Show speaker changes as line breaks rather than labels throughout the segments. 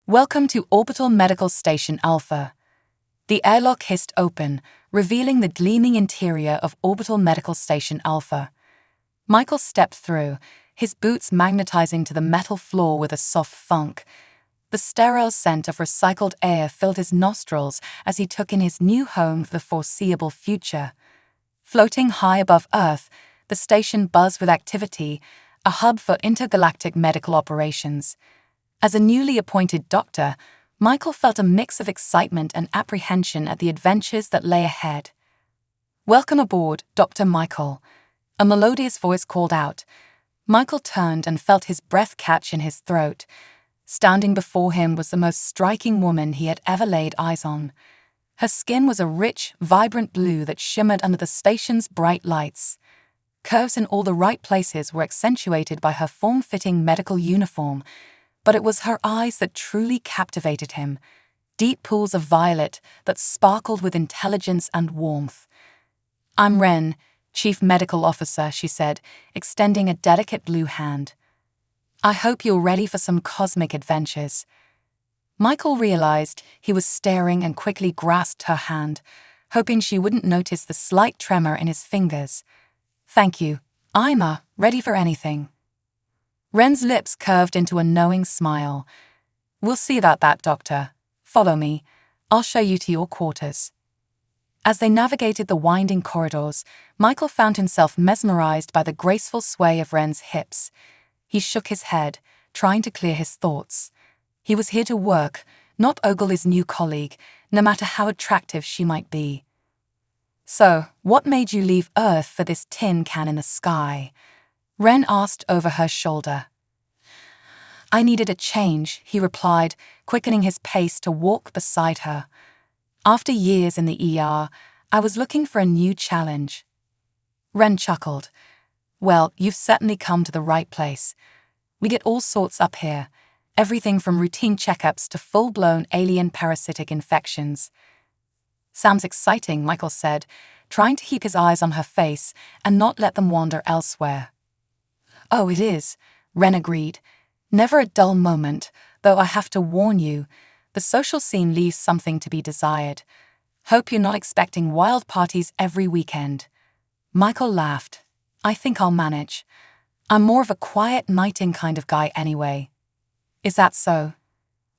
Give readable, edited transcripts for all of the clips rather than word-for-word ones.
Welcome to Orbital Medical Station Alpha. The airlock hissed open, revealing the gleaming interior of Orbital Medical Station Alpha. Michael stepped through, his boots magnetizing to the metal floor with a soft thunk. The sterile scent of recycled air filled his nostrils as he took in his new home for the foreseeable future. Floating high above Earth, the station buzzed with activity, a hub for intergalactic medical operations. As a newly appointed doctor, Michael felt a mix of excitement and apprehension at the adventures that lay ahead. "Welcome aboard, Dr. Michael," a melodious voice called out. Michael turned and felt his breath catch in his throat. Standing before him was the most striking woman he had ever laid eyes on. Her skin was a rich, vibrant blue that shimmered under the station's bright lights. Curves in all the right places were accentuated by her form-fitting medical uniform, but it was her eyes that truly captivated him, deep pools of violet that sparkled with intelligence and warmth. "I'm Wren, Chief Medical Officer," she said, extending a delicate blue hand. "I hope you're ready for some cosmic adventures." Michael realized he was staring and quickly grasped her hand, hoping she wouldn't notice the slight tremor in his fingers. "Thank you. I'm ready for anything." Wren's lips curved into a knowing smile. "We'll see about that, Doctor. Follow me. I'll show you to your quarters." As they navigated the winding corridors, Michael found himself mesmerized by the graceful sway of Wren's hips. He shook his head, trying to clear his thoughts. He was here to work, not ogle his new colleague, no matter how attractive she might be. "So, what made you leave Earth for this tin can in the sky?" Wren asked over her shoulder. "I needed a change," he replied, quickening his pace to walk beside her. "After years in the ER, I was looking for a new challenge." Wren chuckled. "Well, you've certainly come to the right place. We get all sorts up here, everything from routine checkups to full-blown alien parasitic infections." "Sounds exciting," Michael said, trying to keep his eyes on her face and not let them wander elsewhere. "Oh, it is," Wren agreed. "Never a dull moment, though I have to warn you, the social scene leaves something to be desired. Hope you're not expecting wild parties every weekend." Michael laughed. "I think I'll manage. I'm more of a quiet nighting kind of guy anyway." "Is that so?"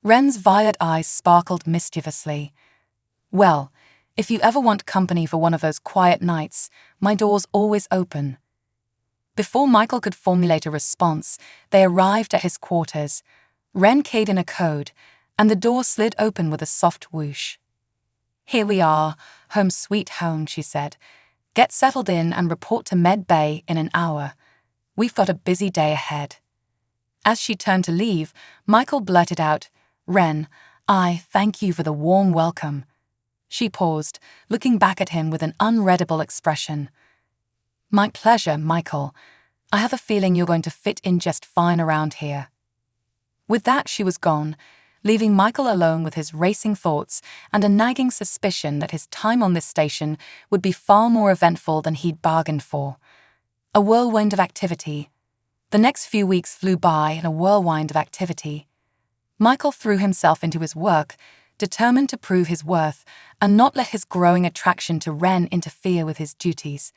Wren's violet eyes sparkled mischievously. "Well, if you ever want company for one of those quiet nights, my door's always open." Before Michael could formulate a response, they arrived at his quarters. Wren keyed in a code, and the door slid open with a soft whoosh. "Here we are, home sweet home," she said. "Get settled in and report to Med Bay in an hour. We've got a busy day ahead." As she turned to leave, Michael blurted out, "Wren, I thank you for the warm welcome." She paused, looking back at him with an unreadable expression. "My pleasure, Michael. I have a feeling you're going to fit in just fine around here." With that, she was gone, leaving Michael alone with his racing thoughts and a nagging suspicion that his time on this station would be far more eventful than he'd bargained for. A whirlwind of activity. The next few weeks flew by in a whirlwind of activity. Michael threw himself into his work, determined to prove his worth and not let his growing attraction to Wren interfere with his duties.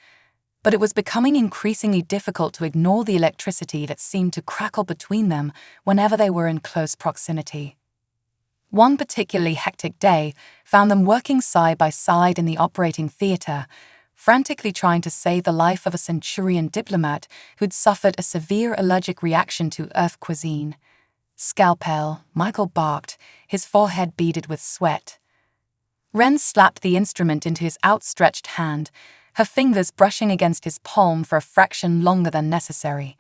But it was becoming increasingly difficult to ignore the electricity that seemed to crackle between them whenever they were in close proximity. One particularly hectic day found them working side by side in the operating theater, frantically trying to save the life of a Centurion diplomat who'd suffered a severe allergic reaction to Earth cuisine. "Scalpel," Michael barked, his forehead beaded with sweat. Wren slapped the instrument into his outstretched hand, her fingers brushing against his palm for a fraction longer than necessary.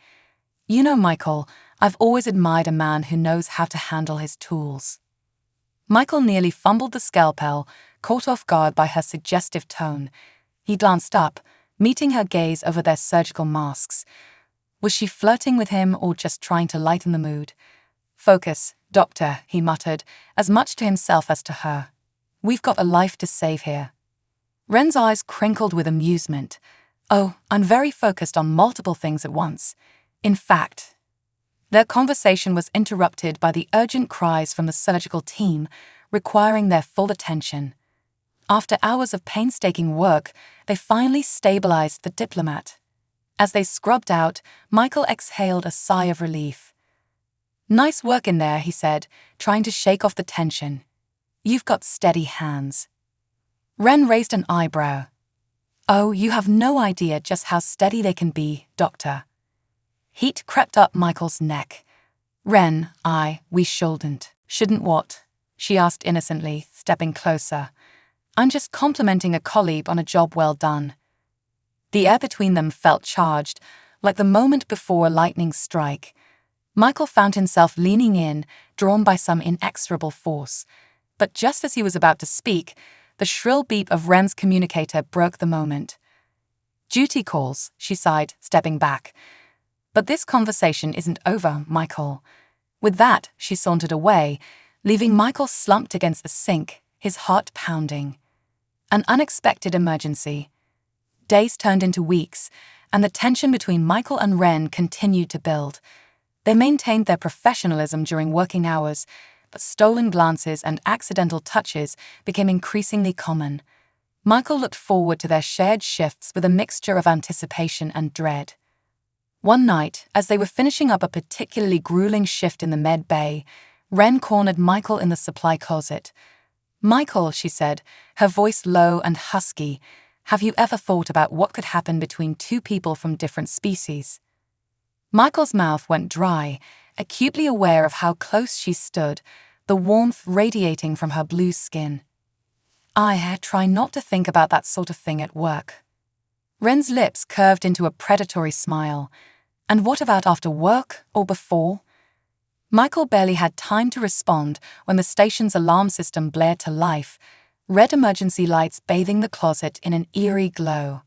"You know, Michael, I've always admired a man who knows how to handle his tools." Michael nearly fumbled the scalpel, caught off guard by her suggestive tone. He glanced up, meeting her gaze over their surgical masks. Was she flirting with him or just trying to lighten the mood? "Focus, Doctor," he muttered, as much to himself as to her. "We've got a life to save here." Wren's eyes crinkled with amusement. "Oh, I'm very focused on multiple things at once. In fact..." Their conversation was interrupted by the urgent cries from the surgical team, requiring their full attention. After hours of painstaking work, they finally stabilized the diplomat. As they scrubbed out, Michael exhaled a sigh of relief. "Nice work in there," he said, trying to shake off the tension. "You've got steady hands." Wren raised an eyebrow. "Oh, you have no idea just how steady they can be, Doctor." Heat crept up Michael's neck. "Wren, we shouldn't what?" she asked innocently, stepping closer. "I'm just complimenting a colleague on a job well done." The air between them felt charged, like the moment before a lightning strike. Michael found himself leaning in, drawn by some inexorable force. But just as he was about to speak, the shrill beep of Wren's communicator broke the moment. "Duty calls," she sighed, stepping back. "But this conversation isn't over, Michael." With that, she sauntered away, leaving Michael slumped against the sink, his heart pounding. An unexpected emergency. Days turned into weeks, and the tension between Michael and Wren continued to build. They maintained their professionalism during working hours, but stolen glances and accidental touches became increasingly common. Michael looked forward to their shared shifts with a mixture of anticipation and dread. One night, as they were finishing up a particularly grueling shift in the med bay, Wren cornered Michael in the supply closet. "Michael," she said, her voice low and husky, "have you ever thought about what could happen between two people from different species?" Michael's mouth went dry, acutely aware of how close she stood, the warmth radiating from her blue skin. "I try not to think about that sort of thing at work." Wren's lips curved into a predatory smile. "And what about after work or before?" Michael barely had time to respond when the station's alarm system blared to life, red emergency lights bathing the closet in an eerie glow.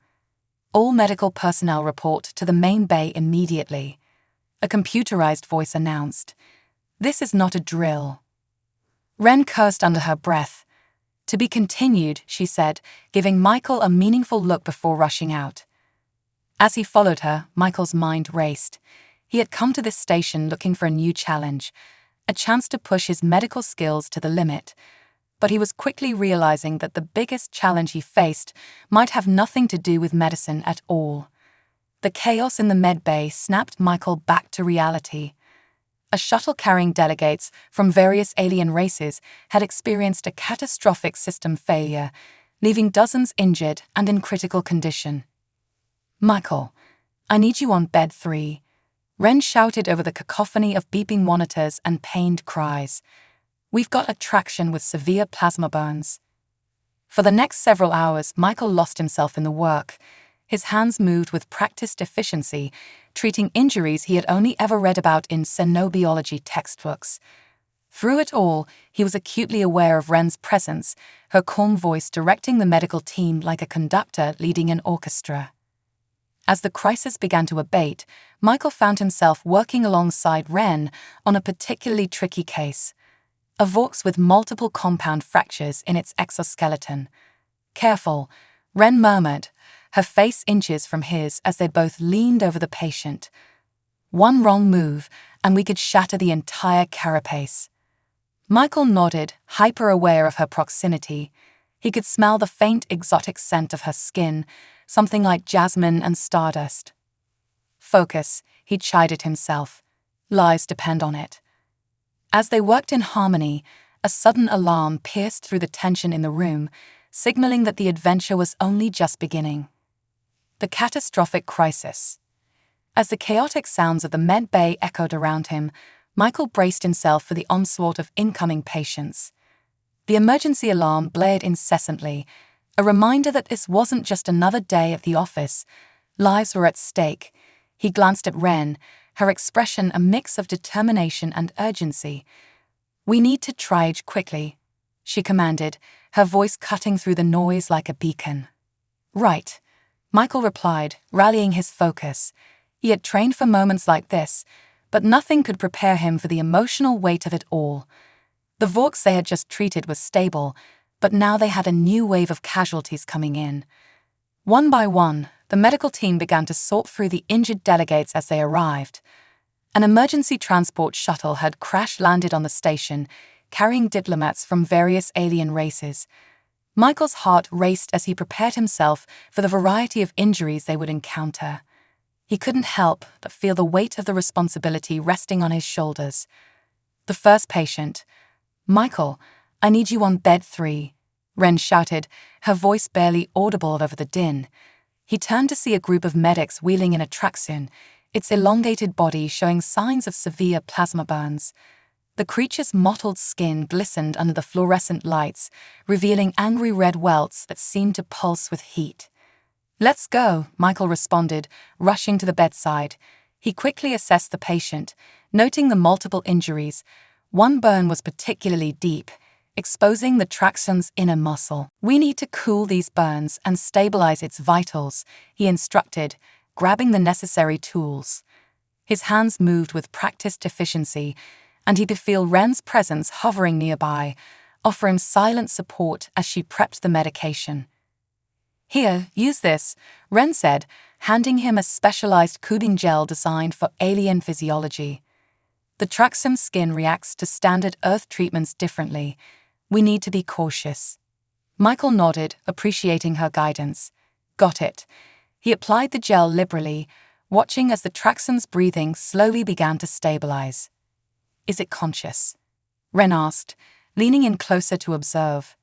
"All medical personnel report to the main bay immediately," a computerized voice announced. "This is not a drill." Wren cursed under her breath. "To be continued," she said, giving Michael a meaningful look before rushing out. As he followed her, Michael's mind raced. He had come to this station looking for a new challenge, a chance to push his medical skills to the limit. But he was quickly realizing that the biggest challenge he faced might have nothing to do with medicine at all. The chaos in the med bay snapped Michael back to reality. A shuttle carrying delegates from various alien races had experienced a catastrophic system failure, leaving dozens injured and in critical condition. "Michael, I need you on bed 3. Wren shouted over the cacophony of beeping monitors and pained cries. "We've got a traction with severe plasma burns." For the next several hours, Michael lost himself in the work. His hands moved with practiced efficiency, treating injuries he had only ever read about in xenobiology textbooks. Through it all, he was acutely aware of Wren's presence, her calm voice directing the medical team like a conductor leading an orchestra. As the crisis began to abate, Michael found himself working alongside Wren on a particularly tricky case. A Vorx with multiple compound fractures in its exoskeleton. "Careful," Wren murmured, her face inches from his as they both leaned over the patient. "One wrong move, and we could shatter the entire carapace." Michael nodded, hyper-aware of her proximity. He could smell the faint exotic scent of her skin, something like jasmine and stardust. "Focus," he chided himself. "Lives depend on it." As they worked in harmony, a sudden alarm pierced through the tension in the room, signaling that the adventure was only just beginning. The catastrophic crisis. As the chaotic sounds of the med bay echoed around him, Michael braced himself for the onslaught of incoming patients. The emergency alarm blared incessantly, a reminder that this wasn't just another day at the office. Lives were at stake. He glanced at Wren, her expression a mix of determination and urgency. "We need to triage quickly," she commanded, her voice cutting through the noise like a beacon. "Right," Michael replied, rallying his focus. He had trained for moments like this, but nothing could prepare him for the emotional weight of it all. The Vorx they had just treated was stable, but now they had a new wave of casualties coming in. One by one, the medical team began to sort through the injured delegates as they arrived. An emergency transport shuttle had crash-landed on the station, carrying diplomats from various alien races. Michael's heart raced as he prepared himself for the variety of injuries they would encounter. He couldn't help but feel the weight of the responsibility resting on his shoulders. The first patient. "Michael, I need you on bed 3, Wren shouted, her voice barely audible over the din. He turned to see a group of medics wheeling in a tracksuit, its elongated body showing signs of severe plasma burns. The creature's mottled skin glistened under the fluorescent lights, revealing angry red welts that seemed to pulse with heat. "Let's go," Michael responded, rushing to the bedside. He quickly assessed the patient, noting the multiple injuries. One burn was particularly deep, exposing the tracksuit's inner muscle. "We need to cool these burns and stabilize its vitals," he instructed, grabbing the necessary tools. His hands moved with practiced efficiency, and he could feel Wren's presence hovering nearby, offering silent support as she prepped the medication. "Here, use this," Wren said, handing him a specialized cooling gel designed for alien physiology. "The tracksuit's skin reacts to standard Earth treatments differently. We need to be cautious." Michael nodded, appreciating her guidance. "Got it." He applied the gel liberally, watching as the tracksuit's breathing slowly began to stabilize. "Is it conscious?" Wren asked, leaning in closer to observe.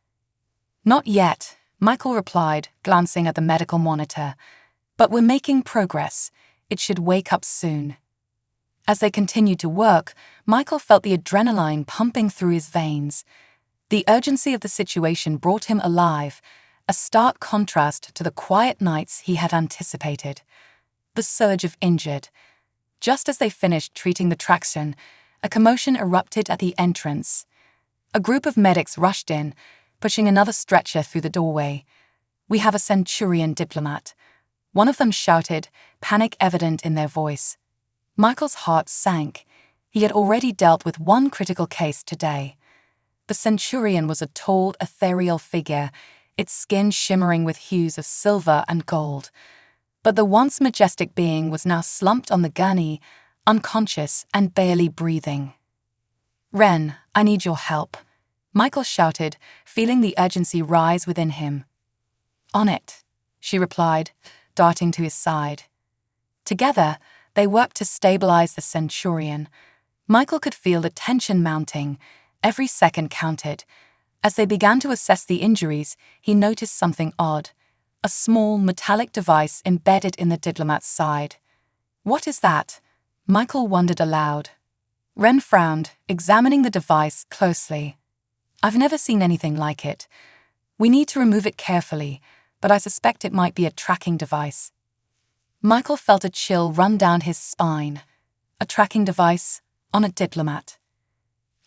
"Not yet," Michael replied, glancing at the medical monitor. "But we're making progress. It should wake up soon." As they continued to work, Michael felt the adrenaline pumping through his veins. The urgency of the situation brought him alive, a stark contrast to the quiet nights he had anticipated. The surge of injured. Just as they finished treating the tracksuit, a commotion erupted at the entrance. A group of medics rushed in, pushing another stretcher through the doorway. "We have a Centurion diplomat," one of them shouted, panic evident in their voice. Michael's heart sank. He had already dealt with one critical case today. The Centurion was a tall, ethereal figure, its skin shimmering with hues of silver and gold. But the once majestic being was now slumped on the gurney, unconscious and barely breathing. "Wren, I need your help," Michael shouted, feeling the urgency rise within him. "On it," she replied, darting to his side. Together, they worked to stabilize the Centurion. Michael could feel the tension mounting. Every second counted. As they began to assess the injuries, he noticed something odd. A small, metallic device embedded in the diplomat's side. "What is that?" Michael wondered aloud. Wren frowned, examining the device closely. "I've never seen anything like it. We need to remove it carefully, but I suspect it might be a tracking device." Michael felt a chill run down his spine. A tracking device on a diplomat.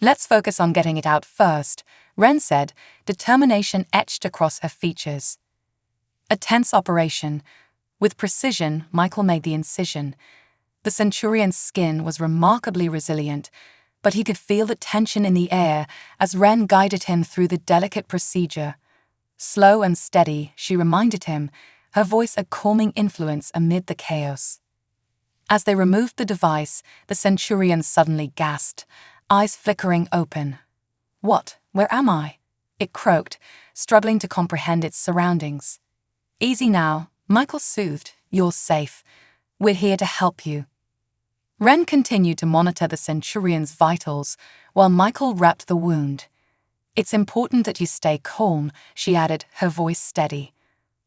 "Let's focus on getting it out first," Wren said, determination etched across her features. A tense operation. With precision, Michael made the incision. The Centurion's skin was remarkably resilient, but he could feel the tension in the air as Wren guided him through the delicate procedure. Slow and steady, she reminded him, her voice a calming influence amid the chaos. As they removed the device, the Centurion suddenly gasped, eyes flickering open. "What? Where am I?" it croaked, struggling to comprehend its surroundings. "Easy now," Michael soothed. "You're safe. We're here to help you." Wren continued to monitor the Centurion's vitals while Michael wrapped the wound. "It's important that you stay calm," she added, her voice steady.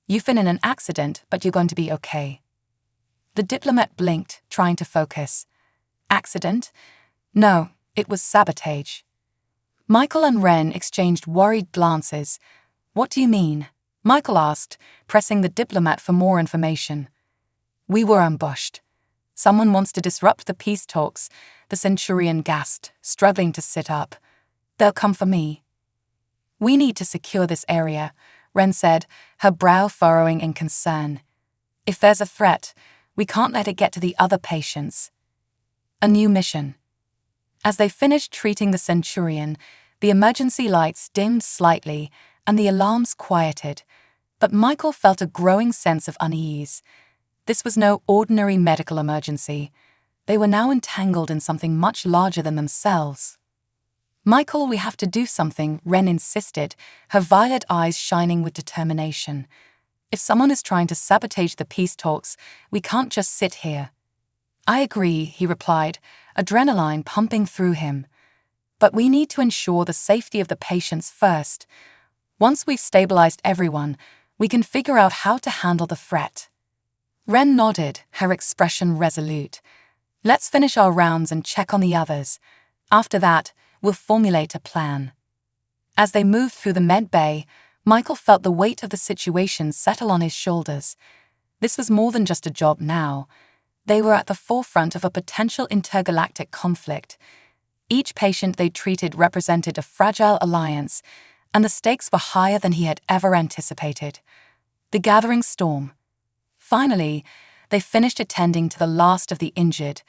"You've been in an accident, but you're going to be okay." The diplomat blinked, trying to focus. "Accident? No, it was sabotage." Michael and Wren exchanged worried glances. "What do you mean?" Michael asked, pressing the diplomat for more information. "We were ambushed. Someone wants to disrupt the peace talks," the Centurion gasped, struggling to sit up. "They'll come for me." "We need to secure this area," Wren said, her brow furrowing in concern. "If there's a threat, we can't let it get to the other patients." A new mission. As they finished treating the Centurion, the emergency lights dimmed slightly and the alarms quieted, but Michael felt a growing sense of unease. This was no ordinary medical emergency. They were now entangled in something much larger than themselves. "Michael, we have to do something," Wren insisted, her violet eyes shining with determination. "If someone is trying to sabotage the peace talks, we can't just sit here." "I agree," he replied, adrenaline pumping through him. "But we need to ensure the safety of the patients first. Once we've stabilized everyone, we can figure out how to handle the threat." Wren nodded, her expression resolute. "Let's finish our rounds and check on the others. After that, we'll formulate a plan." As they moved through the med bay, Michael felt the weight of the situation settle on his shoulders. This was more than just a job now. They were at the forefront of a potential intergalactic conflict. Each patient they treated represented a fragile alliance, and the stakes were higher than he had ever anticipated. The gathering storm. Finally, they finished attending to the last of the injured.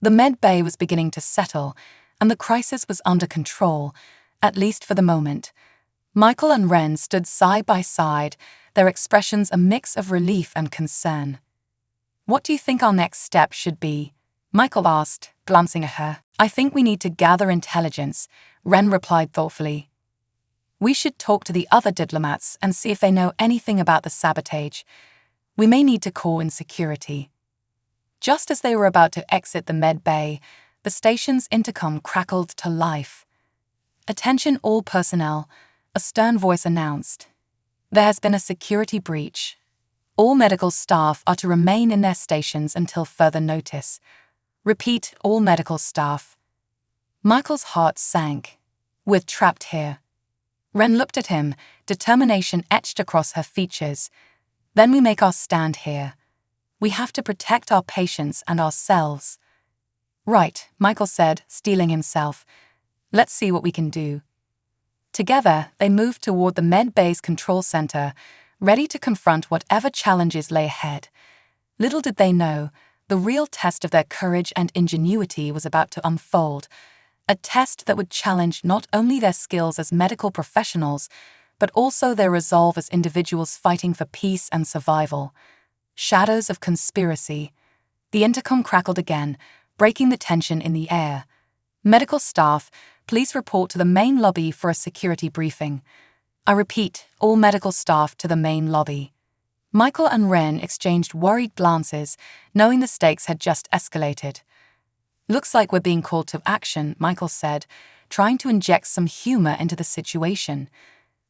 The med bay was beginning to settle, and the crisis was under control, at least for the moment. Michael and Wren stood side by side, their expressions a mix of relief and concern. "What do you think our next step should be?" Michael asked, glancing at her. "I think we need to gather intelligence," Wren replied thoughtfully. "We should talk to the other diplomats and see if they know anything about the sabotage. We may need to call in security." Just as they were about to exit the med bay, the station's intercom crackled to life. "Attention all personnel," a stern voice announced. "There has been a security breach. All medical staff are to remain in their stations until further notice. Repeat, all medical staff." Michael's heart sank. "We're trapped here." Wren looked at him, determination etched across her features. "Then we make our stand here. We have to protect our patients and ourselves." "Right," Michael said, steeling himself. "Let's see what we can do." Together, they moved toward the med bay's control center, ready to confront whatever challenges lay ahead. Little did they know, the real test of their courage and ingenuity was about to unfold, a test that would challenge not only their skills as medical professionals, but also their resolve as individuals fighting for peace and survival. Shadows of conspiracy. The intercom crackled again, breaking the tension in the air. "Medical staff, please report to the main lobby for a security briefing." "I repeat, all medical staff to the main lobby." Michael and Wren exchanged worried glances, knowing the stakes had just escalated. "Looks like we're being called to action," Michael said, trying to inject some humor into the situation.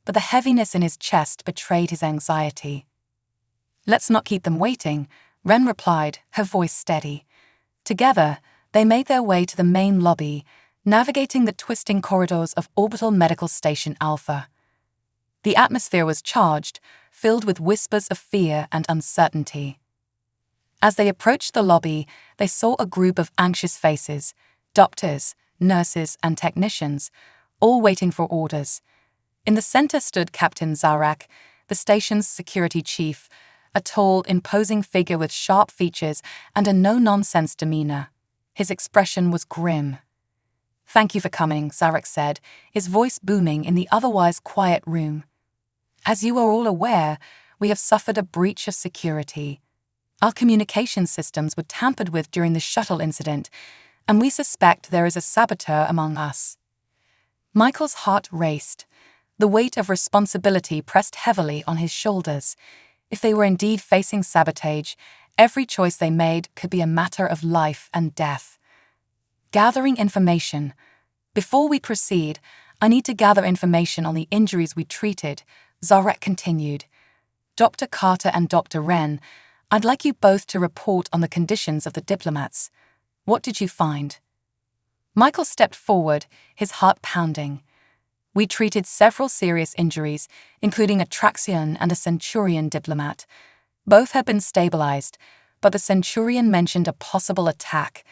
But the heaviness in his chest betrayed his anxiety. "Let's not keep them waiting," Wren replied, her voice steady. Together, they made their way to the main lobby, navigating the twisting corridors of Orbital Medical Station Alpha. The atmosphere was charged, filled with whispers of fear and uncertainty. As they approached the lobby, they saw a group of anxious faces, doctors, nurses, and technicians, all waiting for orders. In the center stood Captain Zarak, the station's security chief, a tall, imposing figure with sharp features and a no-nonsense demeanor. His expression was grim. "Thank you for coming," Zarak said, his voice booming in the otherwise quiet room. "As you are all aware, we have suffered a breach of security. Our communication systems were tampered with during the shuttle incident, and we suspect there is a saboteur among us." Michael's heart raced. The weight of responsibility pressed heavily on his shoulders. If they were indeed facing sabotage, every choice they made could be a matter of life and death. Gathering information. "Before we proceed, I need to gather information on the injuries we treated," Zarak continued. "Dr. Carter and Dr. Wren, I'd like you both to report on the conditions of the diplomats. What did you find?" Michael stepped forward, his heart pounding. "We treated several serious injuries, including a Traxian and a Centurion diplomat. Both had been stabilized, but the Centurion mentioned a possible attack.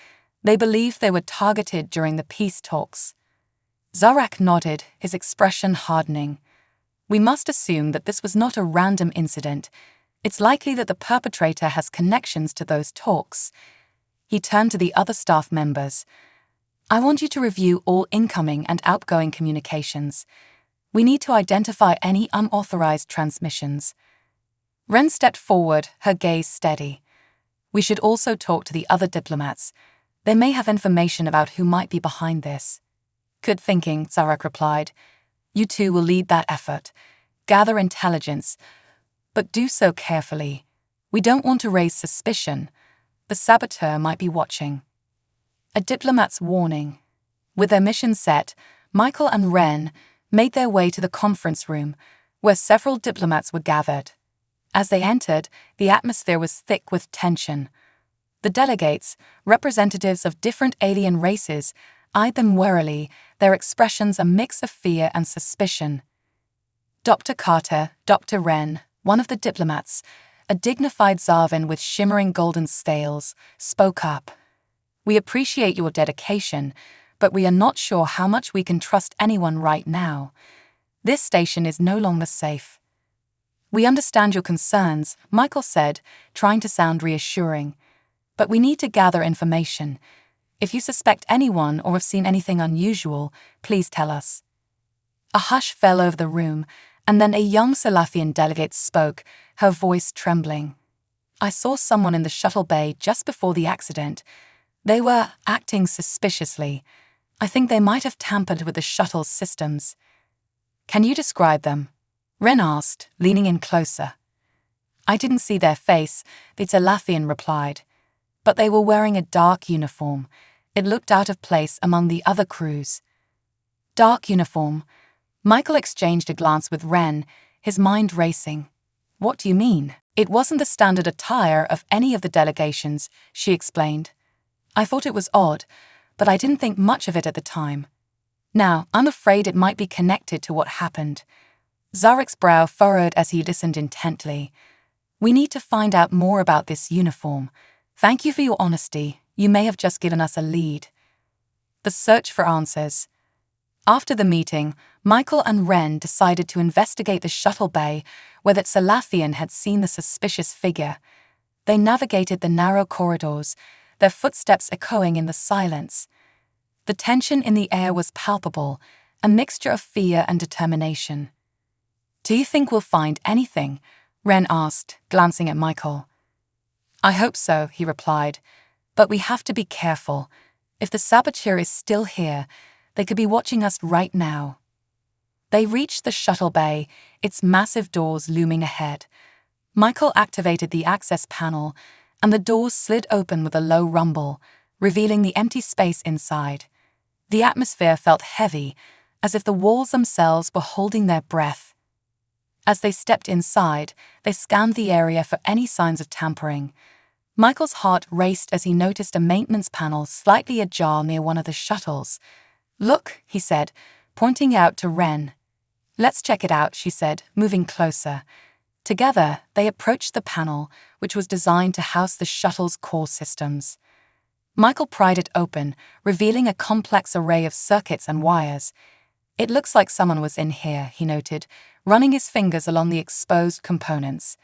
They believed they were targeted during the peace talks." Zarak nodded, his expression hardening. "We must assume that this was not a random incident. It's likely that the perpetrator has connections to those talks." He turned to the other staff members. "I want you to review all incoming and outgoing communications. We need to identify any unauthorized transmissions." Wren stepped forward, her gaze steady. "We should also talk to the other diplomats. They may have information about who might be behind this. Good thinking, Zarek replied. You two will lead that effort. Gather intelligence, but do so carefully. We don't want to raise suspicion. The saboteur might be watching. A diplomat's warning. With their mission set, Michael and Ren made their way to the conference room, where several diplomats were gathered. As they entered, the atmosphere was thick with tension. The delegates, representatives of different alien races, eyed them warily, their expressions a mix of fear and suspicion. Dr. Carter, Dr. Ren, one of the diplomats, a dignified Zarvan with shimmering golden scales, spoke up. We appreciate your dedication, but we are not sure how much we can trust anyone right now. This station is no longer safe. We understand your concerns, Michael said, trying to sound reassuring. But we need to gather information. If you suspect anyone or have seen anything unusual, please tell us. A hush fell over the room, and then a young Salafian delegate spoke, her voice trembling. I saw someone in the shuttle bay just before the accident. They were acting suspiciously. I think they might have tampered with the shuttle's systems. Can you describe them? Ren asked, leaning in closer. I didn't see their face, the Salafian replied. But they were wearing a dark uniform. It looked out of place among the other crews. Dark uniform. Michael exchanged a glance with Ren, his mind racing. What do you mean? It wasn't the standard attire of any of the delegations, she explained. I thought it was odd, but I didn't think much of it at the time. Now, I'm afraid it might be connected to what happened. Zarek's brow furrowed as he listened intently. We need to find out more about this uniform. Thank you for your honesty. You may have just given us a lead. The search for answers. After the meeting, Michael and Ren decided to investigate the shuttle bay where that Salafian had seen the suspicious figure. They navigated the narrow corridors, their footsteps echoing in the silence. The tension in the air was palpable, a mixture of fear and determination. Do you think we'll find anything? Ren asked, glancing at Michael. I hope so, he replied, but we have to be careful. If the saboteur is still here, they could be watching us right now. They reached the shuttle bay, its massive doors looming ahead. Michael activated the access panel, and the doors slid open with a low rumble, revealing the empty space inside. The atmosphere felt heavy, as if the walls themselves were holding their breath. As they stepped inside, they scanned the area for any signs of tampering. Michael's heart raced as he noticed a maintenance panel slightly ajar near one of the shuttles. Look, he said, pointing out to Ren. Let's check it out, she said, moving closer. Together, they approached the panel, which was designed to house the shuttle's core systems. Michael pried it open, revealing a complex array of circuits and wires. It looks like someone was in here, he noted, running his fingers along the exposed components.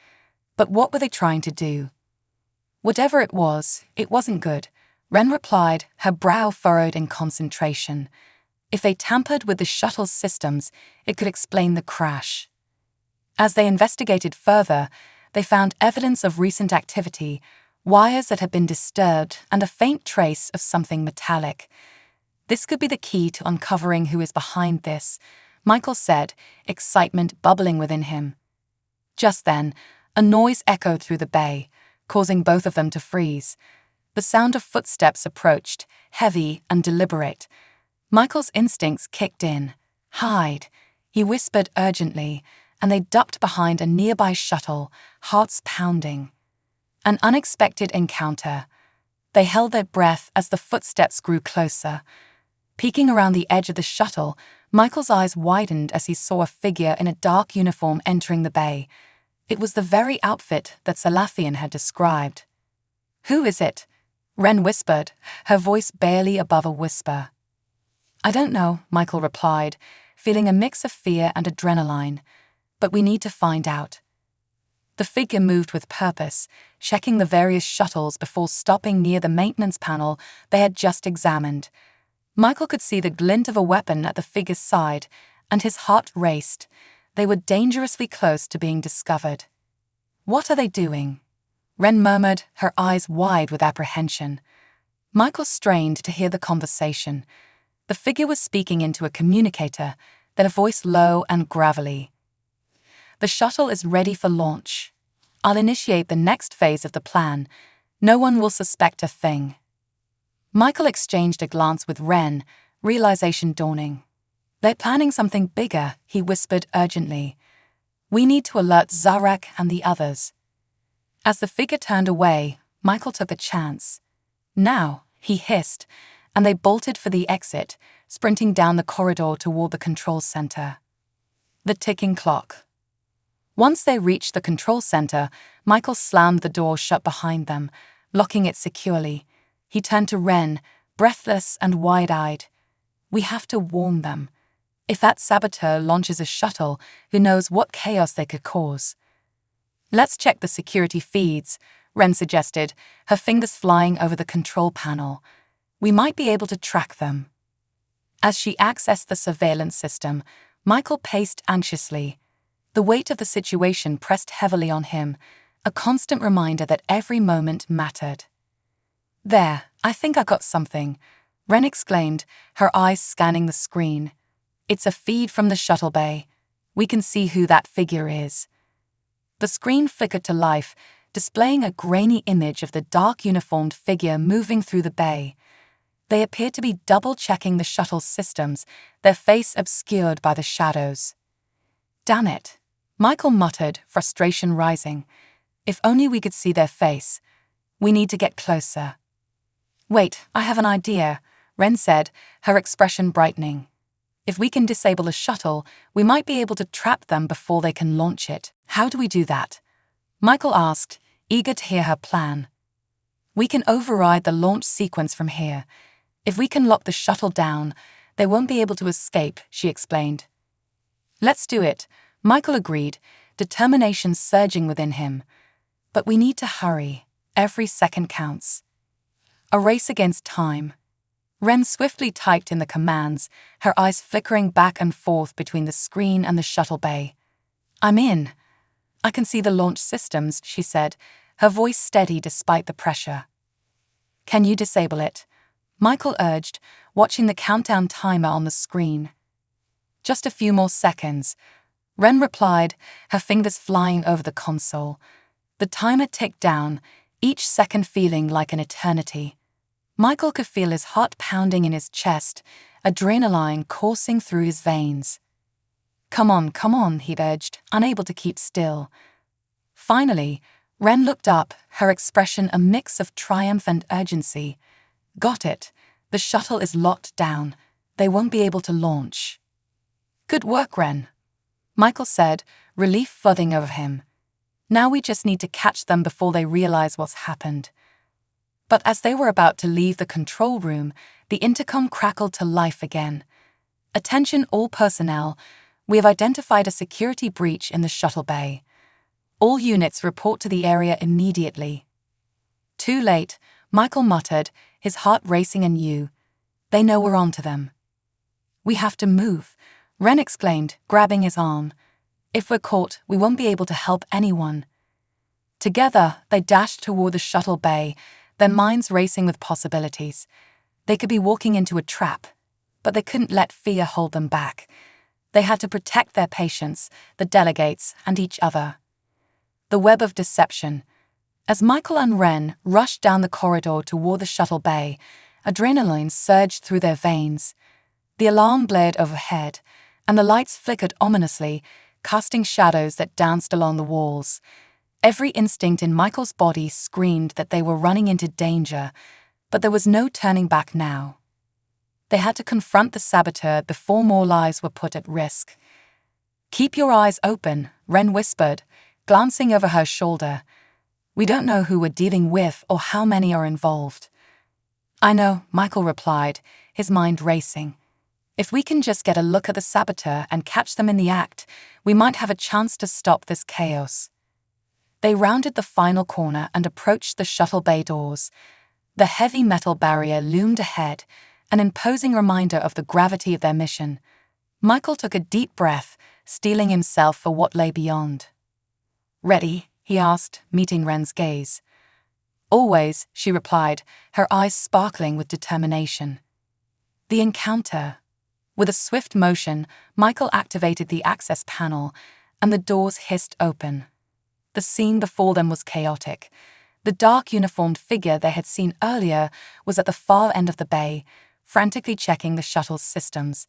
But what were they trying to do? Whatever it wasn't good, Ren replied, her brow furrowed in concentration. If they tampered with the shuttle's systems, it could explain the crash. As they investigated further, they found evidence of recent activity, wires that had been disturbed, and a faint trace of something metallic. This could be the key to uncovering who is behind this, Michael said, excitement bubbling within him. Just then, a noise echoed through the bay, causing both of them to freeze. The sound of footsteps approached, heavy and deliberate. Michael's instincts kicked in. Hide, he whispered urgently, and they ducked behind a nearby shuttle, hearts pounding. An unexpected encounter. They held their breath as the footsteps grew closer. Peeking around the edge of the shuttle, Michael's eyes widened as he saw a figure in a dark uniform entering the bay. It was the very outfit that Salafian had described. Who is it? Ren whispered, her voice barely above a whisper. I don't know, Michael replied, feeling a mix of fear and adrenaline. But we need to find out. The figure moved with purpose, checking the various shuttles before stopping near the maintenance panel they had just examined. Michael could see the glint of a weapon at the figure's side, and his heart raced. They were dangerously close to being discovered. What are they doing? Ren murmured, her eyes wide with apprehension. Michael strained to hear the conversation. The figure was speaking into a communicator, then a voice low and gravelly. "The shuttle is ready for launch. I'll initiate the next phase of the plan. No one will suspect a thing." Michael exchanged a glance with Ren, realization dawning. "They're planning something bigger," he whispered urgently. "We need to alert Zarak and the others." As the figure turned away, Michael took a chance. "Now," he hissed, and they bolted for the exit, sprinting down the corridor toward the control center. The ticking clock. Once they reached the control center, Michael slammed the door shut behind them, locking it securely. He turned to Ren, breathless and wide-eyed. "We have to warn them. If that saboteur launches a shuttle, who knows what chaos they could cause." "Let's check the security feeds," Ren suggested, her fingers flying over the control panel. "We might be able to track them." As she accessed the surveillance system, Michael paced anxiously. The weight of the situation pressed heavily on him, a constant reminder that every moment mattered. "There, I think I got something," Ren exclaimed, her eyes scanning the screen. "It's a feed from the shuttle bay. We can see who that figure is." The screen flickered to life, displaying a grainy image of the dark uniformed figure moving through the bay. They appeared to be double-checking the shuttle's systems, their face obscured by the shadows. "Damn it," Michael muttered, frustration rising. "If only we could see their face. We need to get closer." "Wait, I have an idea," Ren said, her expression brightening. "If we can disable the shuttle, we might be able to trap them before they can launch it." "How do we do that?" Michael asked, eager to hear her plan. "We can override the launch sequence from here. If we can lock the shuttle down, they won't be able to escape," she explained. "Let's do it," Michael agreed, determination surging within him. "But we need to hurry. Every second counts." A race against time. Ren swiftly typed in the commands, her eyes flickering back and forth between the screen and the shuttle bay. "I'm in. I can see the launch systems," she said, her voice steady despite the pressure. "Can you disable it?" Michael urged, watching the countdown timer on the screen. "Just a few more seconds," Ren replied, her fingers flying over the console. The timer ticked down, each second feeling like an eternity. Michael could feel his heart pounding in his chest, adrenaline coursing through his veins. Come on," he urged, unable to keep still. Finally, Ren looked up, her expression a mix of triumph and urgency. "Got it. The shuttle is locked down. They won't be able to launch." "Good work, Ren," Michael said, relief flooding over him. "Now we just need to catch them before they realize what's happened." But as they were about to leave the control room, the intercom crackled to life again. "Attention all personnel. We have identified a security breach in the shuttle bay. All units report to the area immediately." "Too late," Michael muttered, his heart racing anew. "They know we're onto them." "We have to move," Ren exclaimed, grabbing his arm. "If we're caught, we won't be able to help anyone." Together, they dashed toward the shuttle bay, their minds racing with possibilities. They could be walking into a trap, but they couldn't let fear hold them back. They had to protect their patients, the delegates, and each other. The web of deception. As Michael and Ren rushed down the corridor toward the shuttle bay, adrenaline surged through their veins. The alarm blared overhead, and the lights flickered ominously, casting shadows that danced along the walls. Every instinct in Michael's body screamed that they were running into danger, but there was no turning back now. They had to confront the saboteur before more lives were put at risk. "Keep your eyes open," Ren whispered, glancing over her shoulder. "We don't know who we're dealing with or how many are involved." "I know," Michael replied, his mind racing. "If we can just get a look at the saboteur and catch them in the act, we might have a chance to stop this chaos." They rounded the final corner and approached the shuttle bay doors. The heavy metal barrier loomed ahead, an imposing reminder of the gravity of their mission. Michael took a deep breath, steeling himself for what lay beyond. "Ready?" he asked, meeting Ren's gaze. Always, she replied, her eyes sparkling with determination. The encounter. With a swift motion, Michael activated the access panel, and the doors hissed open. The scene before them was chaotic. The dark uniformed figure they had seen earlier was at the far end of the bay, frantically checking the shuttle's systems.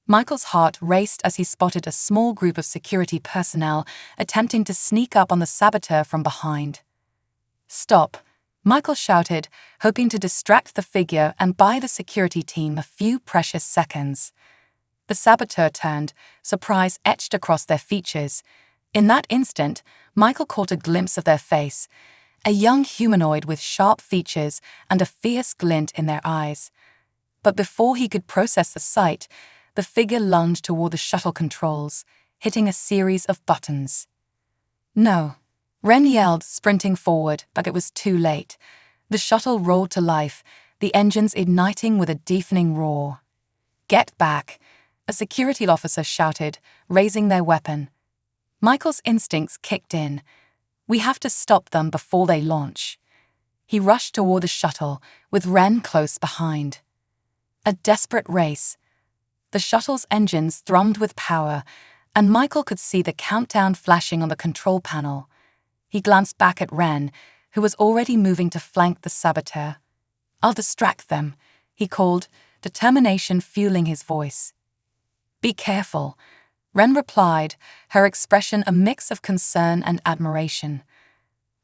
Michael's heart raced as he spotted a small group of security personnel attempting to sneak up on the saboteur from behind. "Stop," Michael shouted, hoping to distract the figure and buy the security team a few precious seconds. The saboteur turned, surprise etched across their features. In that instant, Michael caught a glimpse of their face, a young humanoid with sharp features and a fierce glint in their eyes. But before he could process the sight, the figure lunged toward the shuttle controls, hitting a series of buttons. "No," Ren yelled, sprinting forward, but it was too late. The shuttle rolled to life, the engines igniting with a deafening roar. "Get back," a security officer shouted, raising their weapon. Michael's instincts kicked in. "We have to stop them before they launch." He rushed toward the shuttle, with Ren close behind. A desperate race. The shuttle's engines thrummed with power, and Michael could see the countdown flashing on the control panel. He glanced back at Ren, who was already moving to flank the saboteur. "I'll distract them," he called, determination fueling his voice. "Be careful," Ren replied, her expression a mix of concern and admiration.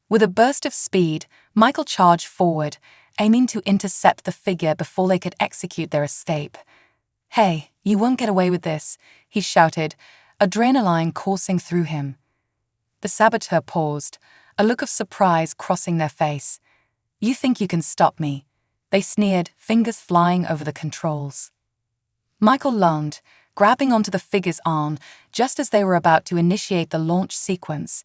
With a burst of speed, Michael charged forward, aiming to intercept the figure before they could execute their escape. "Hey, you won't get away with this," he shouted, adrenaline coursing through him. The saboteur paused, a look of surprise crossing their face. "You think you can stop me?" they sneered, fingers flying over the controls. Michael lunged, grabbing onto the figure's arm just as they were about to initiate the launch sequence.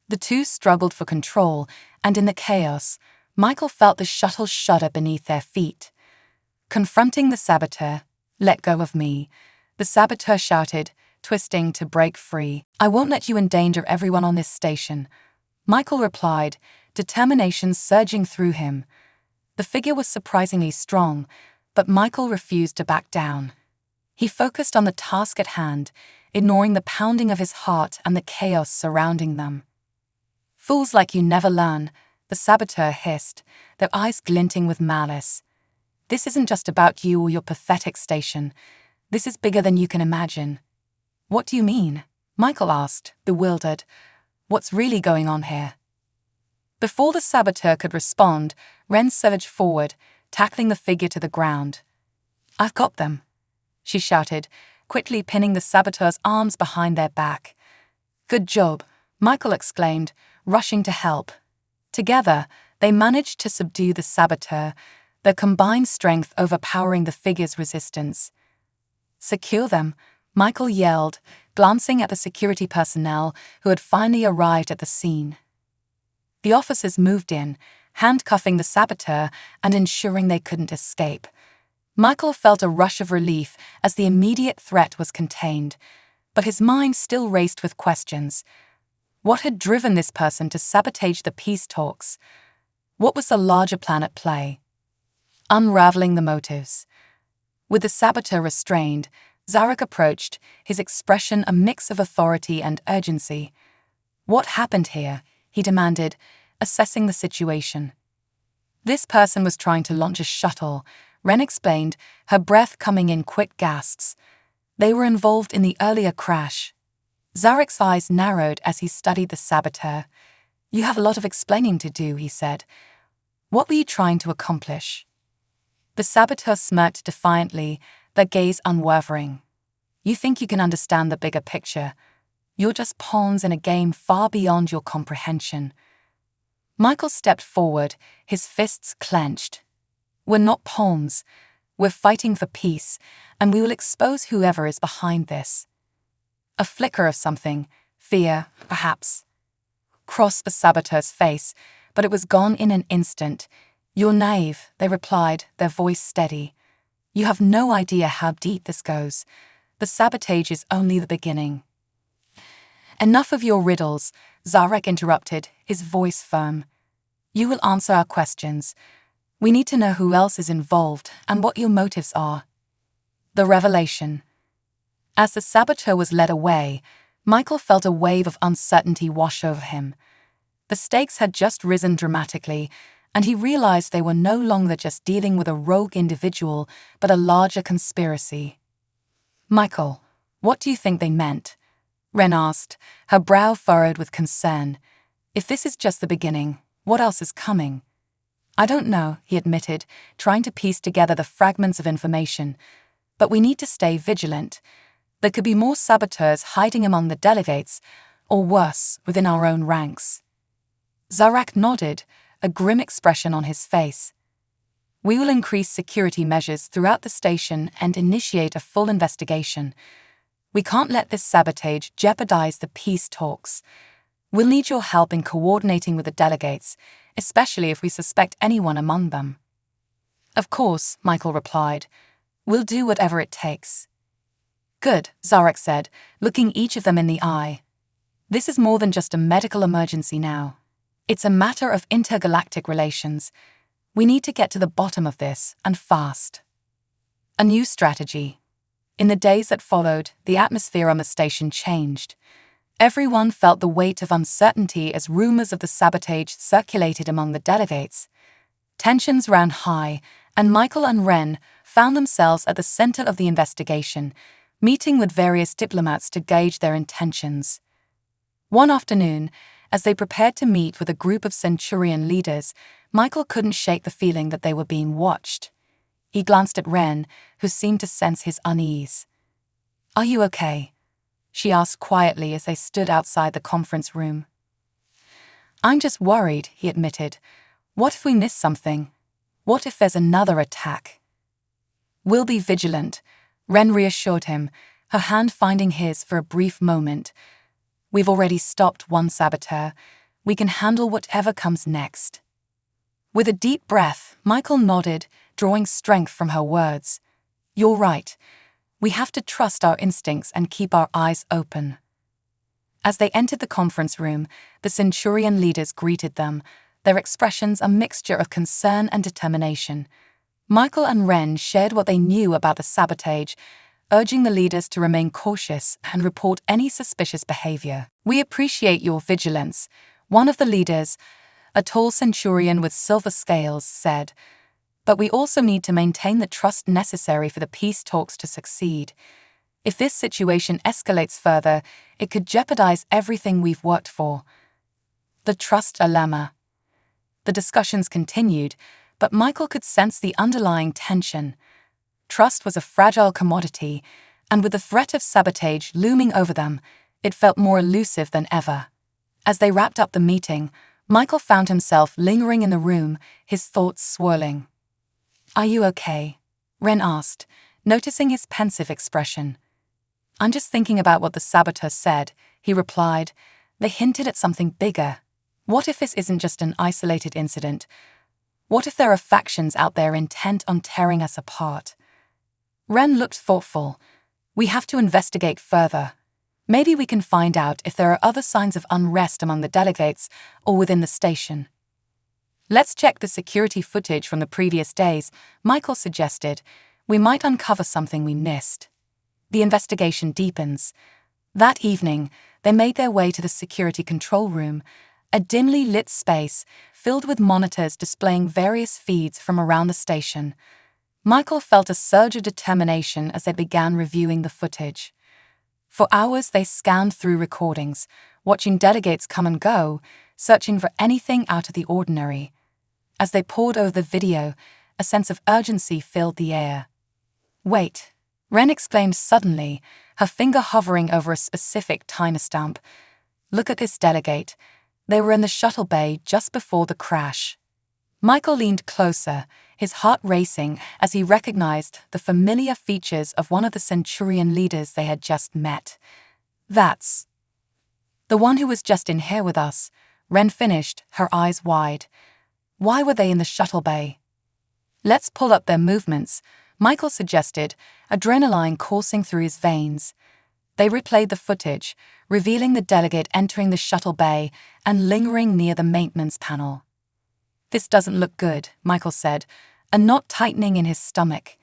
The two struggled for control, and in the chaos, Michael felt the shuttle shudder beneath their feet. Confronting the saboteur, "Let go of me," the saboteur shouted, twisting to break free. "I won't let you endanger everyone on this station," Michael replied, determination surging through him. The figure was surprisingly strong, but Michael refused to back down. He focused on the task at hand, ignoring the pounding of his heart and the chaos surrounding them. "Fools like you never learn," the saboteur hissed, their eyes glinting with malice. "This isn't just about you or your pathetic station. This is bigger than you can imagine." "What do you mean?" Michael asked, bewildered. "What's really going on here?" Before the saboteur could respond, Ren surged forward, tackling the figure to the ground. "I've got them," she shouted, quickly pinning the saboteur's arms behind their back. "Good job," Michael exclaimed, rushing to help. Together, they managed to subdue the saboteur, their combined strength overpowering the figure's resistance. "Secure them," Michael yelled, glancing at the security personnel who had finally arrived at the scene. The officers moved in, handcuffing the saboteur and ensuring they couldn't escape. Michael felt a rush of relief as the immediate threat was contained, but his mind still raced with questions. What had driven this person to sabotage the peace talks? What was the larger plan at play? Unraveling the motives. With the saboteur restrained, Zarek approached, his expression a mix of authority and urgency. "What happened here?" he demanded, assessing the situation. "This person was trying to launch a shuttle," Ren explained, her breath coming in quick gasps. "They were involved in the earlier crash." Zarek's eyes narrowed as he studied the saboteur. "You have a lot of explaining to do," he said. "What were you trying to accomplish?" The saboteur smirked defiantly, their gaze unwavering. "You think you can understand the bigger picture. You're just pawns in a game far beyond your comprehension." Michael stepped forward, his fists clenched. "We're not pawns. We're fighting for peace, and we will expose whoever is behind this." A flicker of something, fear, perhaps, crossed the saboteur's face, but it was gone in an instant. "You're naive," they replied, their voice steady. "You have no idea how deep this goes. The sabotage is only the beginning." "Enough of your riddles," Zarek interrupted, his voice firm. You will answer our questions. We need to know who else is involved and what your motives are. The revelation. As the saboteur was led away, Michael felt a wave of uncertainty wash over him. The stakes had just risen dramatically, and he realized they were no longer just dealing with a rogue individual, but a larger conspiracy. Michael, what do you think they meant? Wren asked, her brow furrowed with concern. If this is just the beginning, what else is coming? I don't know, he admitted, trying to piece together the fragments of information. But we need to stay vigilant. There could be more saboteurs hiding among the delegates, or worse, within our own ranks. Zarak nodded, a grim expression on his face. We will increase security measures throughout the station and initiate a full investigation. We can't let this sabotage jeopardize the peace talks. We'll need your help in coordinating with the delegates, especially if we suspect anyone among them. Of course, Michael replied. We'll do whatever it takes. Good, Zarak said, looking each of them in the eye. This is more than just a medical emergency now. It's a matter of intergalactic relations. We need to get to the bottom of this, and fast. A new strategy. In the days that followed, the atmosphere on the station changed. Everyone felt the weight of uncertainty as rumors of the sabotage circulated among the delegates. Tensions ran high, and Michael and Wren found themselves at the center of the investigation, meeting with various diplomats to gauge their intentions. One afternoon, as they prepared to meet with a group of Centurion leaders, Michael couldn't shake the feeling that they were being watched. He glanced at Wren, who seemed to sense his unease. Are you okay? She asked quietly as they stood outside the conference room. I'm just worried, he admitted. What if we miss something? What if there's another attack? We'll be vigilant, Wren reassured him, her hand finding his for a brief moment. We've already stopped one saboteur. We can handle whatever comes next. With a deep breath, Michael nodded, drawing strength from her words. You're right. We have to trust our instincts and keep our eyes open. As they entered the conference room, the Centurion leaders greeted them, their expressions a mixture of concern and determination. Michael and Wren shared what they knew about the sabotage, urging the leaders to remain cautious and report any suspicious behavior. We appreciate your vigilance, one of the leaders, a tall Centurion with silver scales, said. But we also need to maintain the trust necessary for the peace talks to succeed. If this situation escalates further, it could jeopardize everything we've worked for. The trust dilemma. The discussions continued, but Michael could sense the underlying tension. Trust was a fragile commodity, and with the threat of sabotage looming over them, it felt more elusive than ever. As they wrapped up the meeting, Michael found himself lingering in the room, his thoughts swirling. Are you okay? Wren asked, noticing his pensive expression. I'm just thinking about what the saboteur said, he replied. They hinted at something bigger. What if this isn't just an isolated incident? What if there are factions out there intent on tearing us apart? Wren looked thoughtful. We have to investigate further. Maybe we can find out if there are other signs of unrest among the delegates or within the station. Let's check the security footage from the previous days, Michael suggested. We might uncover something we missed. The investigation deepens. That evening, they made their way to the security control room, a dimly lit space filled with monitors displaying various feeds from around the station. Michael felt a surge of determination as they began reviewing the footage. For hours they scanned through recordings, watching delegates come and go, searching for anything out of the ordinary. As they pored over the video, a sense of urgency filled the air. Wait, Wren exclaimed suddenly, her finger hovering over a specific timestamp. Look at this delegate. They were in the shuttle bay just before the crash. Michael leaned closer, his heart racing as he recognized the familiar features of one of the Centurion leaders they had just met. That's the one who was just in here with us, Wren finished, her eyes wide. Why were they in the shuttle bay? Let's pull up their movements, Michael suggested, adrenaline coursing through his veins. They replayed the footage, revealing the delegate entering the shuttle bay and lingering near the maintenance panel. This doesn't look good, Michael said, a knot tightening in his stomach.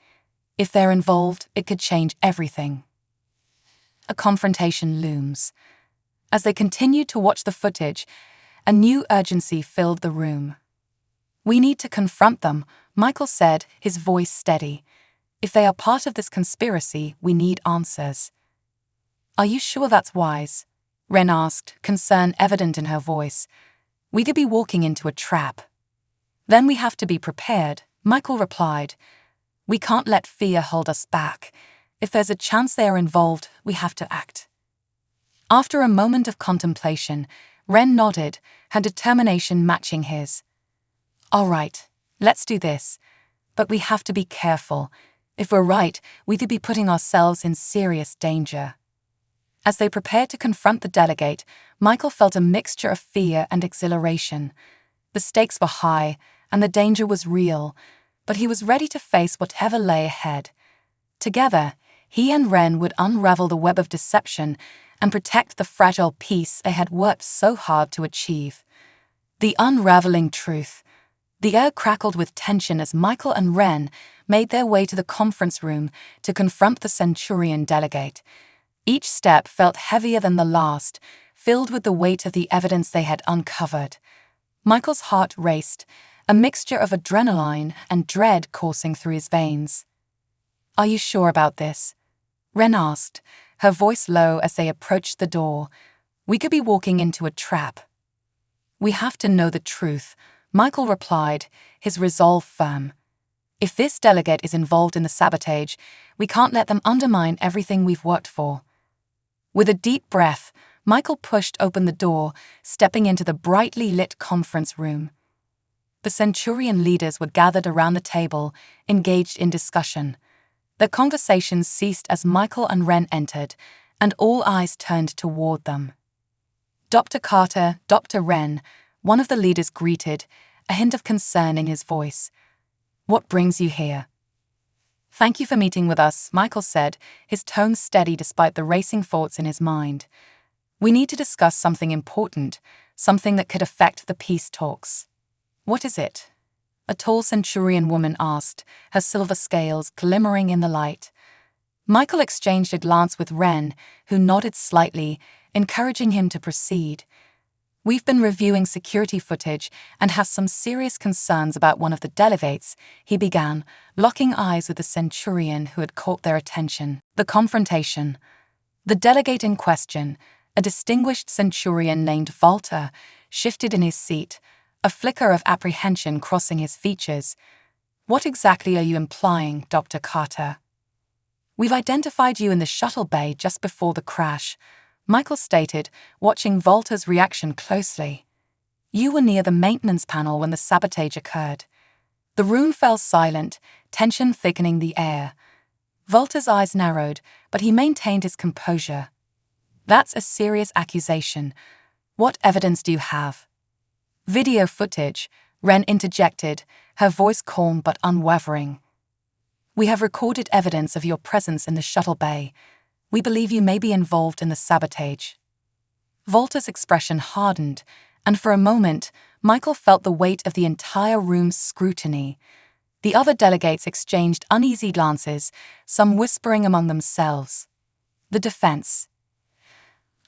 If they're involved, it could change everything. A confrontation looms. As they continued to watch the footage, a new urgency filled the room. We need to confront them, Michael said, his voice steady. If they are part of this conspiracy, we need answers. Are you sure that's wise? Wren asked, concern evident in her voice. We could be walking into a trap. Then we have to be prepared, Michael replied. We can't let fear hold us back. If there's a chance they are involved, we have to act. After a moment of contemplation, Wren nodded, her determination matching his. All right, let's do this. But we have to be careful. If we're right, we could be putting ourselves in serious danger. As they prepared to confront the delegate, Michael felt a mixture of fear and exhilaration. The stakes were high, and the danger was real, but he was ready to face whatever lay ahead. Together, he and Wren would unravel the web of deception and protect the fragile peace they had worked so hard to achieve. The unraveling truth. The air crackled with tension as Michael and Wren made their way to the conference room to confront the Centurion delegate. Each step felt heavier than the last, filled with the weight of the evidence they had uncovered. Michael's heart raced, a mixture of adrenaline and dread coursing through his veins. Are you sure about this? Wren asked, her voice low as they approached the door. We could be walking into a trap. We have to know the truth, Michael replied, his resolve firm. If this delegate is involved in the sabotage, we can't let them undermine everything we've worked for. With a deep breath, Michael pushed open the door, stepping into the brightly lit conference room. The Centurion leaders were gathered around the table, engaged in discussion. Their conversations ceased as Michael and Wren entered, and all eyes turned toward them. Dr. Carter, Dr. Wren, one of the leaders greeted, a hint of concern in his voice. What brings you here? Thank you for meeting with us, Michael said, his tone steady despite the racing thoughts in his mind. We need to discuss something important, something that could affect the peace talks. What is it? A tall Centurion woman asked, her silver scales glimmering in the light. Michael exchanged a glance with Wren, who nodded slightly, encouraging him to proceed. We've been reviewing security footage and have some serious concerns about one of the delegates, he began, locking eyes with the Centurion who had caught their attention. The confrontation. The delegate in question, a distinguished Centurion named Walter, shifted in his seat, a flicker of apprehension crossing his features. What exactly are you implying, Dr. Carter? We've identified you in the shuttle bay just before the crash, Michael stated, watching Walter's reaction closely. You were near the maintenance panel when the sabotage occurred. The room fell silent, tension thickening the air. Walter's eyes narrowed, but he maintained his composure. That's a serious accusation. What evidence do you have? Video footage, Wren interjected, her voice calm but unwavering. We have recorded evidence of your presence in the shuttle bay. We believe you may be involved in the sabotage. Walter's expression hardened, and for a moment, Michael felt the weight of the entire room's scrutiny. The other delegates exchanged uneasy glances, some whispering among themselves. The defense.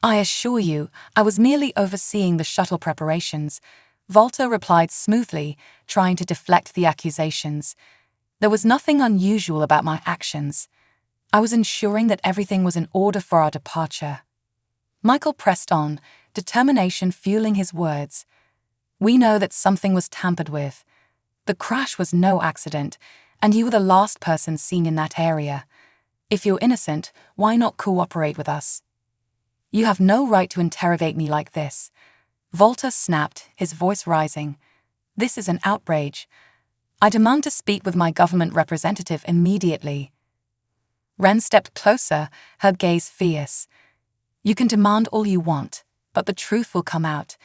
I assure you, I was merely overseeing the shuttle preparations, Walter replied smoothly, trying to deflect the accusations. There was nothing unusual about my actions. I was ensuring that everything was in order for our departure. Michael pressed on, determination fueling his words. We know that something was tampered with. The crash was no accident, and you were the last person seen in that area. If you're innocent, why not cooperate with us? You have no right to interrogate me like this. Walter snapped, his voice rising. This is an outrage. I demand to speak with my government representative immediately. Wren stepped closer, her gaze fierce. You can demand all you want, but the truth will come out.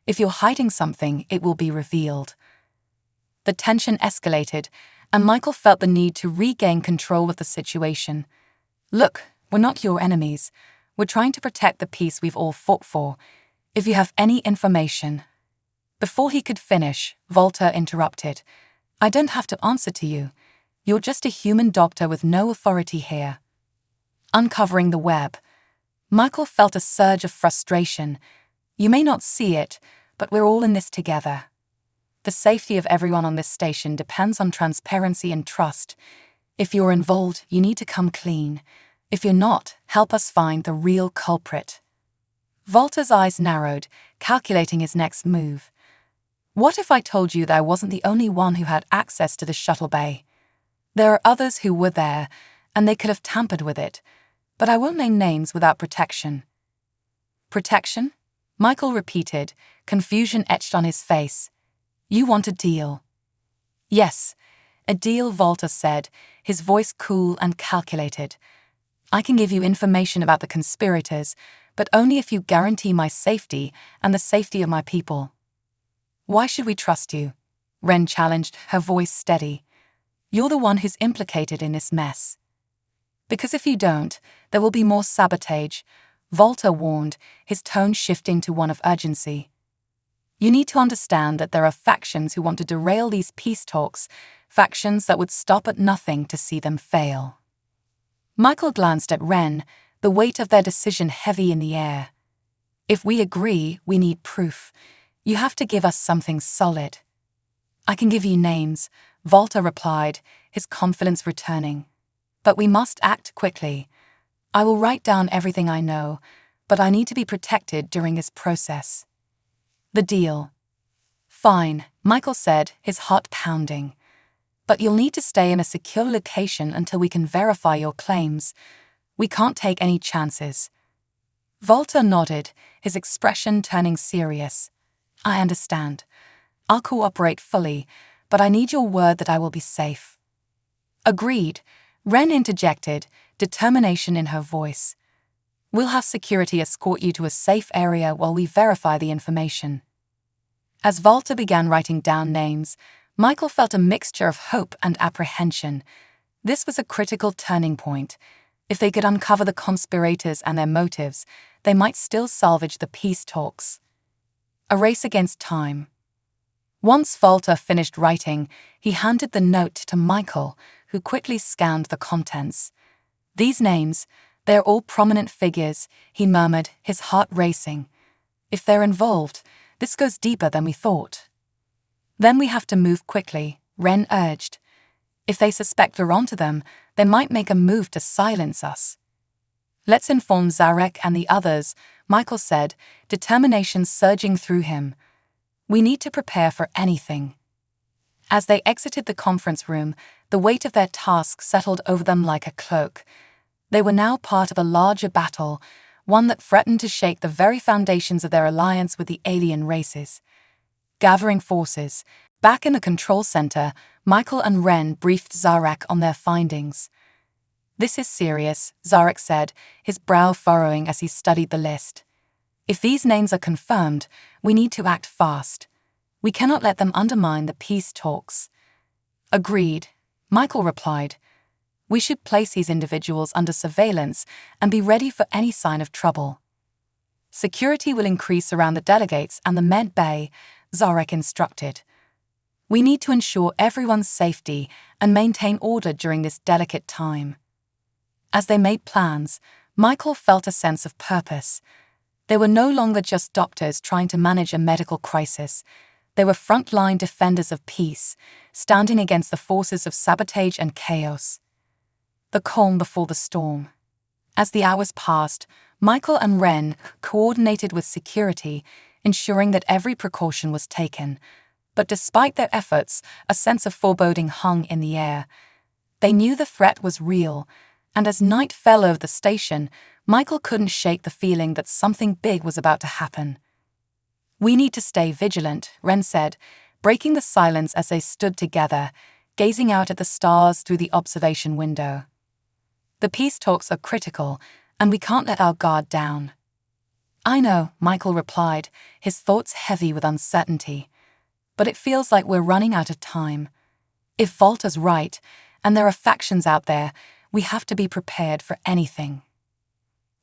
If you're hiding something, it will be revealed. The tension escalated, and Michael felt the need to regain control of the situation. Look, we're not your enemies. We're trying to protect the peace we've all fought for. If you have any information... Before he could finish, Volta interrupted. I don't have to answer to you. You're just a human doctor with no authority here. Uncovering the web. Michael felt a surge of frustration. You may not see it, but we're all in this together. The safety of everyone on this station depends on transparency and trust. If you're involved, you need to come clean. If you're not, help us find the real culprit. Volta's eyes narrowed, calculating his next move. What if I told you that I wasn't the only one who had access to the shuttle bay? There are others who were there, and they could have tampered with it, but I won't name names without protection. Protection? Michael repeated, confusion etched on his face. You want a deal? Yes, a deal, Volta said, his voice cool and calculated. I can give you information about the conspirators, but only if you guarantee my safety and the safety of my people. Why should we trust you? Wren challenged, her voice steady. You're the one who's implicated in this mess. Because if you don't, there will be more sabotage, Volta warned, his tone shifting to one of urgency. You need to understand that there are factions who want to derail these peace talks, factions that would stop at nothing to see them fail. Michael glanced at Wren, the weight of their decision heavy in the air. If we agree, we need proof. You have to give us something solid. I can give you names, Volta replied, his confidence returning. But we must act quickly. I will write down everything I know, but I need to be protected during this process. The deal. Fine, Michael said, his heart pounding. But you'll need to stay in a secure location until we can verify your claims. We can't take any chances. Volta nodded, his expression turning serious. I understand. I'll cooperate fully, but I need your word that I will be safe. Agreed, Wren interjected, determination in her voice. We'll have security escort you to a safe area while we verify the information. As Volta began writing down names, Michael felt a mixture of hope and apprehension. This was a critical turning point. If they could uncover the conspirators and their motives, they might still salvage the peace talks. A race against time. Once Volta finished writing, he handed the note to Michael, who quickly scanned the contents. These names, they're all prominent figures, he murmured, his heart racing. If they're involved, this goes deeper than we thought. Then we have to move quickly, Wren urged. If they suspect we're onto them, they might make a move to silence us. Let's inform Zarek and the others, Michael said, determination surging through him. We need to prepare for anything. As they exited the conference room, the weight of their task settled over them like a cloak. They were now part of a larger battle, one that threatened to shake the very foundations of their alliance with the alien races. Gathering forces, back in the control center, Michael and Wren briefed Zarek on their findings. This is serious, Zarek said, his brow furrowing as he studied the list. If these names are confirmed, we need to act fast. We cannot let them undermine the peace talks. Agreed, Michael replied. We should place these individuals under surveillance and be ready for any sign of trouble. Security will increase around the delegates and the med bay, Zarek instructed. We need to ensure everyone's safety and maintain order during this delicate time. As they made plans, Michael felt a sense of purpose. They were no longer just doctors trying to manage a medical crisis. They were frontline defenders of peace, standing against the forces of sabotage and chaos. The calm before the storm. As the hours passed, Michael and Wren coordinated with security, ensuring that every precaution was taken. But despite their efforts, a sense of foreboding hung in the air. They knew the threat was real, and as night fell over the station, Michael couldn't shake the feeling that something big was about to happen. We need to stay vigilant, Wren said, breaking the silence as they stood together, gazing out at the stars through the observation window. The peace talks are critical, and we can't let our guard down. I know, Michael replied, his thoughts heavy with uncertainty. But it feels like we're running out of time. If Volta's right, and there are factions out there, we have to be prepared for anything.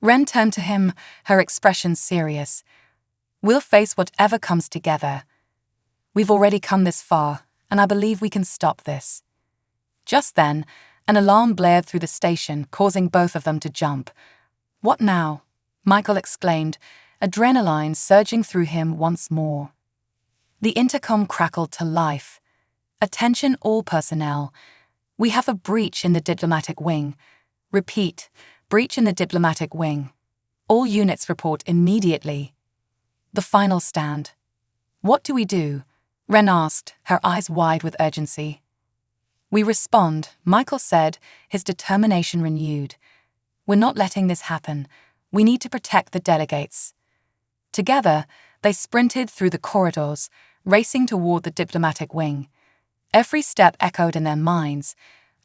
Wren turned to him, her expression serious. We'll face whatever comes together. We've already come this far, and I believe we can stop this." Just then, an alarm blared through the station, causing both of them to jump. "What now?" Michael exclaimed, adrenaline surging through him once more. The intercom crackled to life. "Attention all personnel. We have a breach in the diplomatic wing. Repeat, breach in the diplomatic wing. All units report immediately." The final stand. "What do we do?" Ren asked, her eyes wide with urgency. "We respond," Michael said, his determination renewed. "We're not letting this happen. We need to protect the delegates." Together, they sprinted through the corridors, racing toward the diplomatic wing. Every step echoed in their minds,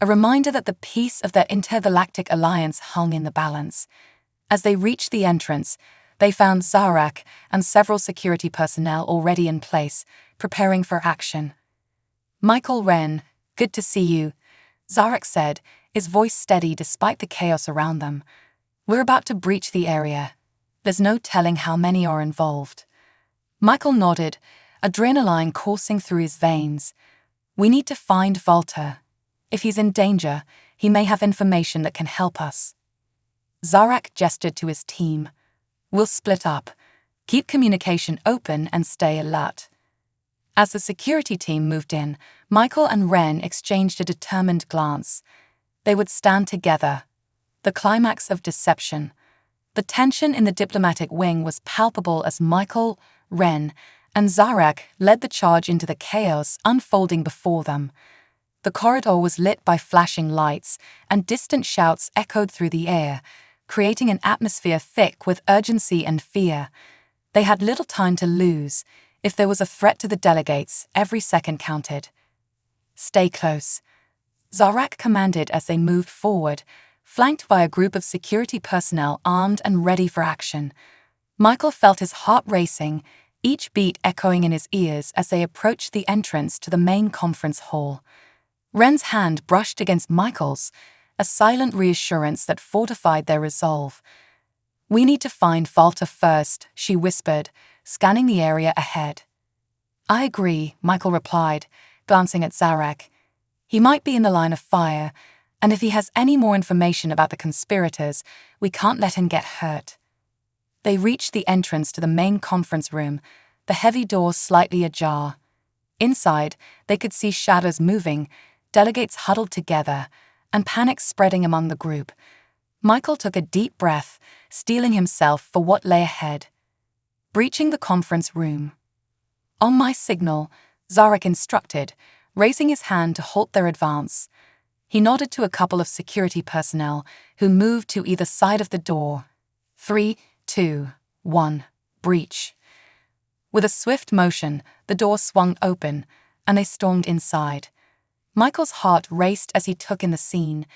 a reminder that the peace of their intergalactic alliance hung in the balance. As they reached the entrance, they found Zarak and several security personnel already in place, preparing for action. "Michael, Ren, good to see you," Zarak said, his voice steady despite the chaos around them. "We're about to breach the area. There's no telling how many are involved." Michael nodded, adrenaline coursing through his veins. "We need to find Volta. If he's in danger, he may have information that can help us." Zarak gestured to his team. "We'll split up. Keep communication open and stay alert." As the security team moved in, Michael and Ren exchanged a determined glance. They would stand together. The climax of deception. The tension in the diplomatic wing was palpable as Michael, Ren, and Zarak led the charge into the chaos unfolding before them. The corridor was lit by flashing lights, and distant shouts echoed through the air, creating an atmosphere thick with urgency and fear. They had little time to lose. If there was a threat to the delegates, every second counted. "Stay close," Zarak commanded as they moved forward, flanked by a group of security personnel armed and ready for action. Michael felt his heart racing, each beat echoing in his ears as they approached the entrance to the main conference hall. Ren's hand brushed against Michael's, a silent reassurance that fortified their resolve. "We need to find Volta first," she whispered, scanning the area ahead. "I agree," Michael replied, glancing at Zarak. "He might be in the line of fire, and if he has any more information about the conspirators, we can't let him get hurt." They reached the entrance to the main conference room, the heavy door slightly ajar. Inside, they could see shadows moving, delegates huddled together, and panic spreading among the group. Michael took a deep breath, steeling himself for what lay ahead. Breaching the conference room. "On my signal," Zarak instructed, raising his hand to halt their advance. He nodded to a couple of security personnel who moved to either side of the door. 3, 2, 1, breach. With a swift motion, the door swung open, and they stormed inside. Michael's heart raced as he took in the scene.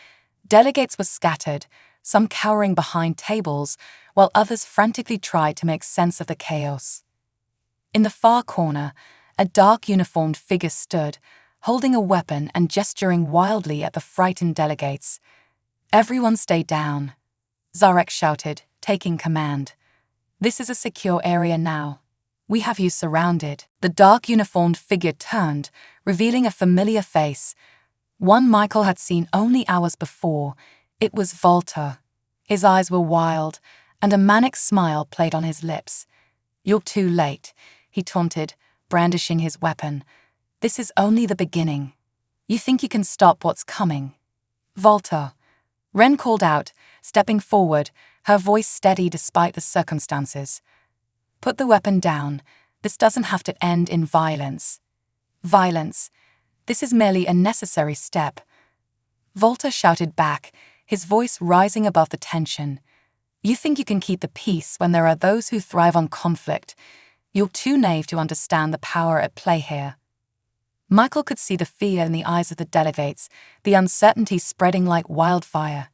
Delegates were scattered, some cowering behind tables, while others frantically tried to make sense of the chaos. In the far corner, a dark uniformed figure stood, holding a weapon and gesturing wildly at the frightened delegates. "Everyone stay down," Zarak shouted, taking command. "This is a secure area now. We have you surrounded." The dark uniformed figure turned, revealing a familiar face. One Michael had seen only hours before. It was Volta. His eyes were wild, and a manic smile played on his lips. "You're too late," he taunted, brandishing his weapon. "This is only the beginning. You think you can stop what's coming?" "Volta," Ren called out, stepping forward, her voice steady despite the circumstances. "Put the weapon down. This doesn't have to end in violence." "Violence. This is merely a necessary step." Volta shouted back, his voice rising above the tension. "You think you can keep the peace when there are those who thrive on conflict. You're too naive to understand the power at play here." Michael could see the fear in the eyes of the delegates, the uncertainty spreading like wildfire.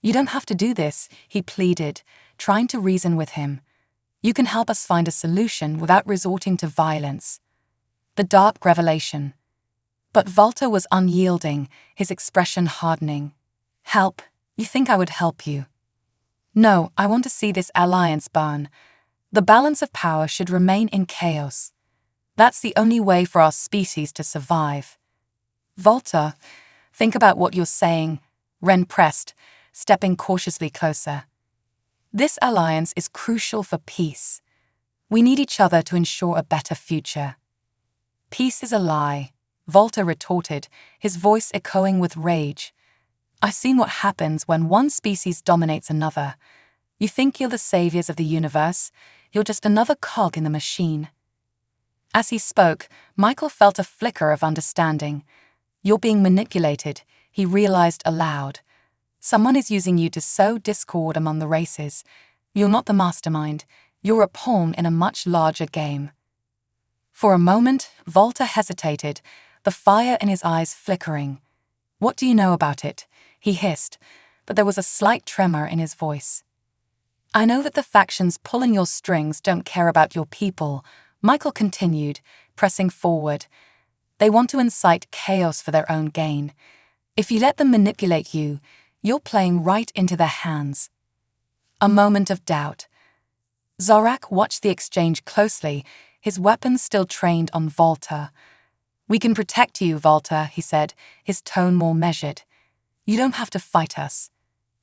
"You don't have to do this," he pleaded, trying to reason with him. "You can help us find a solution without resorting to violence." The dark revelation. But Volta was unyielding, his expression hardening. "Help? You think I would help you?" "No, I want to see this alliance burn. The balance of power should remain in chaos." That's the only way for our species to survive. Volta, think about what you're saying, Ren pressed, stepping cautiously closer. This alliance is crucial for peace. We need each other to ensure a better future. Peace is a lie, Volta retorted, his voice echoing with rage. I've seen what happens when one species dominates another. You think you're the saviors of the universe? You're just another cog in the machine. As he spoke, Michael felt a flicker of understanding. You're being manipulated, he realized aloud. Someone is using you to sow discord among the races. You're not the mastermind. You're a pawn in a much larger game. For a moment, Volta hesitated, the fire in his eyes flickering. What do you know about it? He hissed, but there was a slight tremor in his voice. I know that the factions pulling your strings don't care about your people, Michael continued, pressing forward. They want to incite chaos for their own gain. If you let them manipulate you, you're playing right into their hands. A moment of doubt. Zorak watched the exchange closely, his weapons still trained on Volta. We can protect you, Volta, he said, his tone more measured. You don't have to fight us.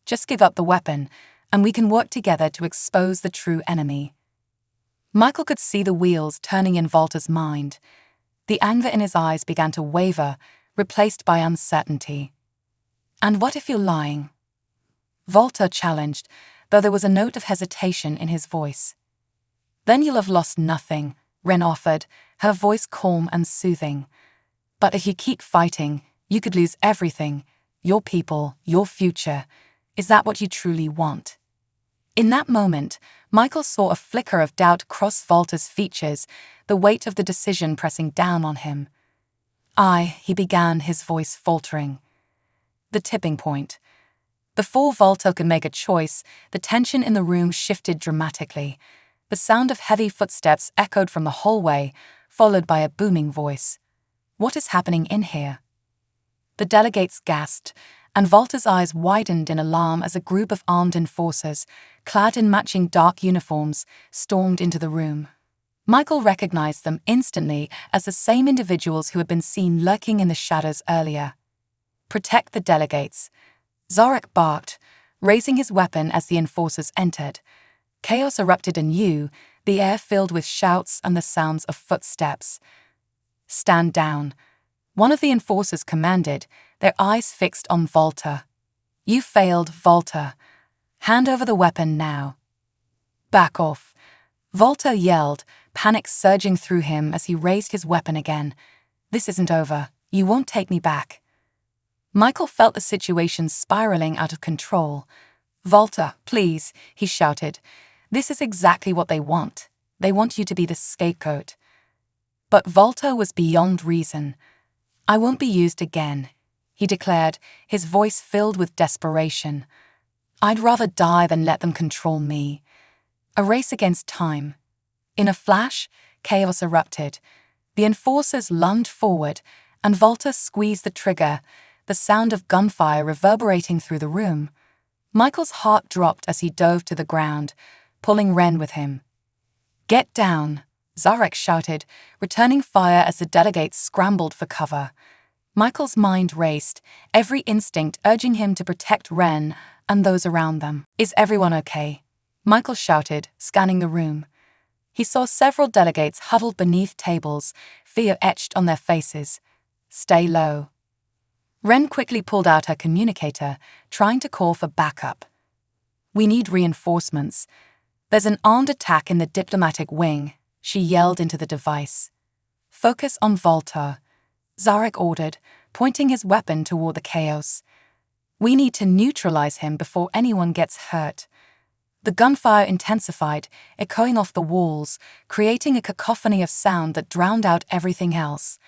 Just give up the weapon, and we can work together to expose the true enemy. Michael could see the wheels turning in Volta's mind. The anger in his eyes began to waver, replaced by uncertainty. And what if you're lying? Volta challenged, though there was a note of hesitation in his voice. Then you'll have lost nothing, Ren offered, her voice calm and soothing. But if you keep fighting, you could lose everything, your people, your future. Is that what you truly want? In that moment, Michael saw a flicker of doubt cross Volta's features, the weight of the decision pressing down on him. He began, his voice faltering. The tipping point. Before Volta could make a choice, the tension in the room shifted dramatically. The sound of heavy footsteps echoed from the hallway, followed by a booming voice. What is happening in here? The delegates gasped, and Volta's eyes widened in alarm as a group of armed enforcers, clad in matching dark uniforms, stormed into the room. Michael recognized them instantly as the same individuals who had been seen lurking in the shadows earlier. Protect the delegates. Zorak barked, raising his weapon as the enforcers entered. Chaos erupted anew, the air filled with shouts and the sounds of footsteps. Stand down. One of the enforcers commanded, their eyes fixed on Volta. You failed, Volta. Hand over the weapon now. Back off. Volta yelled, panic surging through him as he raised his weapon again. This isn't over. You won't take me back. Michael felt the situation spiraling out of control. Volta, please, he shouted. This is exactly what they want. They want you to be the scapegoat. But Volta was beyond reason. I won't be used again, he declared, his voice filled with desperation. I'd rather die than let them control me. A race against time. In a flash, chaos erupted. The enforcers lunged forward, and Volta squeezed the trigger, the sound of gunfire reverberating through the room. Michael's heart dropped as he dove to the ground, pulling Ren with him. Get down, Zorak shouted, returning fire as the delegates scrambled for cover. Michael's mind raced, every instinct urging him to protect Ren and those around them. Is everyone okay? Michael shouted, scanning the room. He saw several delegates huddled beneath tables, fear etched on their faces. Stay low. Ren quickly pulled out her communicator, trying to call for backup. We need reinforcements. There's an armed attack in the diplomatic wing, she yelled into the device. Focus on Volta, Zorak ordered, pointing his weapon toward the chaos. We need to neutralize him before anyone gets hurt. The gunfire intensified, echoing off the walls, creating a cacophony of sound that drowned out everything else.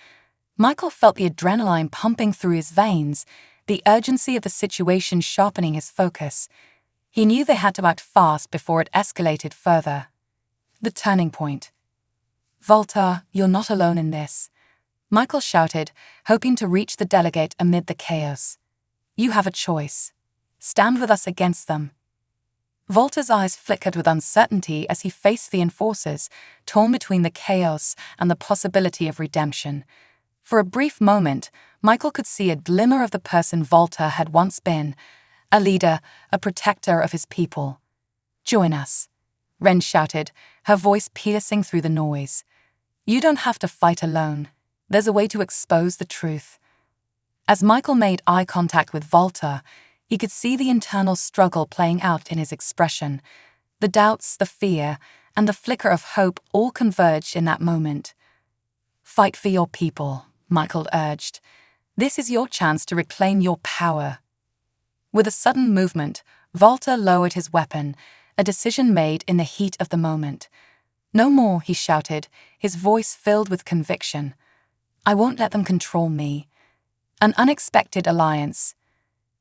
Michael felt the adrenaline pumping through his veins, the urgency of the situation sharpening his focus. He knew they had to act fast before it escalated further. The turning point. Volta, you're not alone in this, Michael shouted, hoping to reach the delegate amid the chaos. You have a choice. Stand with us against them. Volta's eyes flickered with uncertainty as he faced the enforcers, torn between the chaos and the possibility of redemption. For a brief moment, Michael could see a glimmer of the person Volta had once been, a leader, a protector of his people. "Join us," Ren shouted, her voice piercing through the noise. "You don't have to fight alone. There's a way to expose the truth." As Michael made eye contact with Volta, he could see the internal struggle playing out in his expression. The doubts, the fear, and the flicker of hope all converged in that moment. "Fight for your people," Michael urged. "This is your chance to reclaim your power." With a sudden movement, Volta lowered his weapon, a decision made in the heat of the moment. "No more," he shouted, his voice filled with conviction. "I won't let them control me." An unexpected alliance.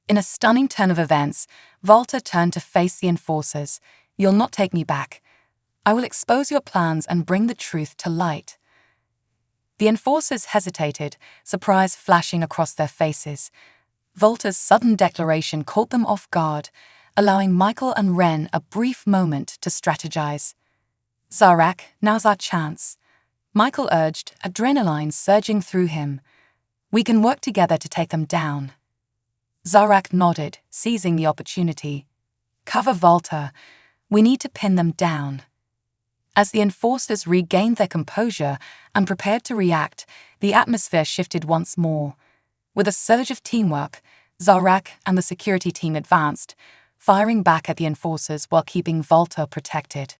In a stunning turn of events, Volta turned to face the enforcers. "You'll not take me back. I will expose your plans and bring the truth to light." The enforcers hesitated, surprise flashing across their faces. Volta's sudden declaration caught them off guard, allowing Michael and Ren a brief moment to strategize. "Zarak, now's our chance," Michael urged, adrenaline surging through him. "We can work together to take them down." Zarak nodded, seizing the opportunity. "Cover Volta. We need to pin them down." As the enforcers regained their composure and prepared to react, the atmosphere shifted once more. With a surge of teamwork, Zarak and the security team advanced, firing back at the enforcers while keeping Volta protected.